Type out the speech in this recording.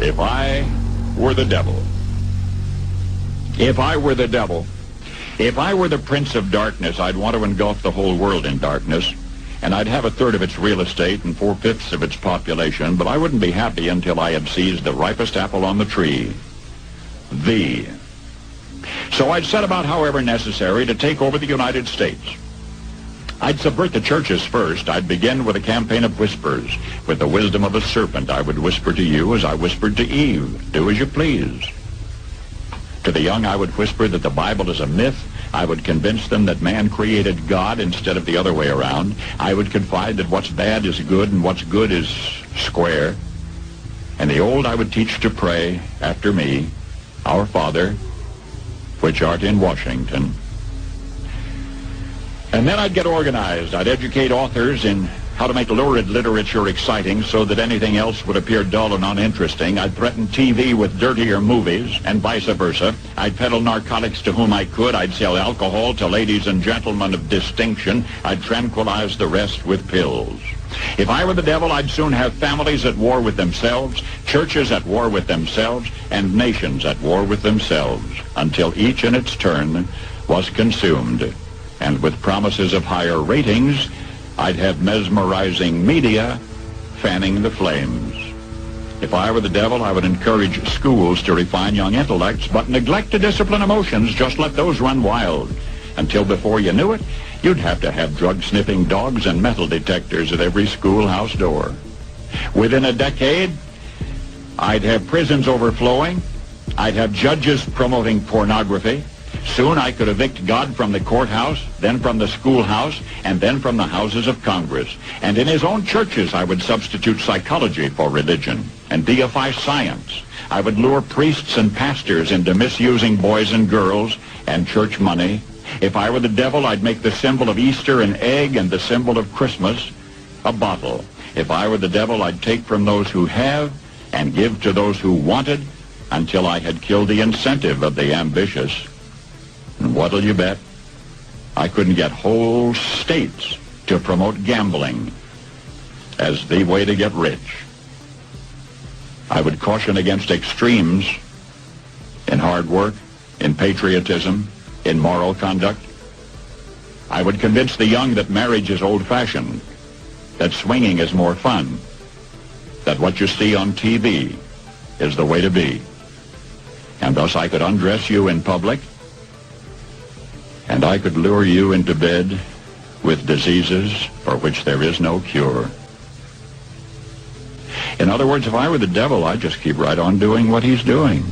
If I were the devil, if I were the devil, if I were the prince of darkness, I'd want to engulf the whole world in darkness, and I'd have a third of its real estate and 4/5 of its population, but I wouldn't be happy until I had seized the ripest apple on the tree, thee. So I'd set about, however necessary, to take over the United States. I'd subvert the churches first. I'd begin with a campaign of whispers. With the wisdom of a serpent, I would whisper to you as I whispered to Eve, do as you please. To the young, I would whisper that the Bible is a myth. I would convince them that man created God instead of the other way around. I would confide that what's bad is good and what's good is square. And the old I would teach to pray after me, Our Father, which art in Washington. And then I'd get organized. I'd educate authors in how to make lurid literature exciting so that anything else would appear dull and uninteresting. I'd threaten TV with dirtier movies and vice versa. I'd peddle narcotics to whom I could. I'd sell alcohol to ladies and gentlemen of distinction. I'd tranquilize the rest with pills. If I were the devil, I'd soon have families at war with themselves, churches at war with themselves, and nations at war with themselves, until each in its turn was consumed. And with promises of higher ratings, I'd have mesmerizing media fanning the flames. If I were the devil, I would encourage schools to refine young intellects, but neglect to discipline emotions. Just let those run wild. Until before you knew it, you'd have to have drug-sniffing dogs and metal detectors at every schoolhouse door. Within a decade, I'd have prisons overflowing. I'd have judges promoting pornography. Soon I could evict God from the courthouse, then from the schoolhouse, and then from the houses of Congress. And in his own churches, I would substitute psychology for religion and deify science. I would lure priests and pastors into misusing boys and girls and church money. If I were the devil, I'd make the symbol of Easter an egg and the symbol of Christmas a bottle. If I were the devil, I'd take from those who have and give to those who wanted until I had killed the incentive of the ambitious. And what'll you bet? I couldn't get whole states to promote gambling as the way to get rich. I would caution against extremes in hard work, in patriotism, in moral conduct. I would convince the young that marriage is old-fashioned, that swinging is more fun, that what you see on TV is the way to be. And thus I could undress you in public, and I could lure you into bed with diseases for which there is no cure. In other words, if I were the devil, I'd just keep right on doing what he's doing.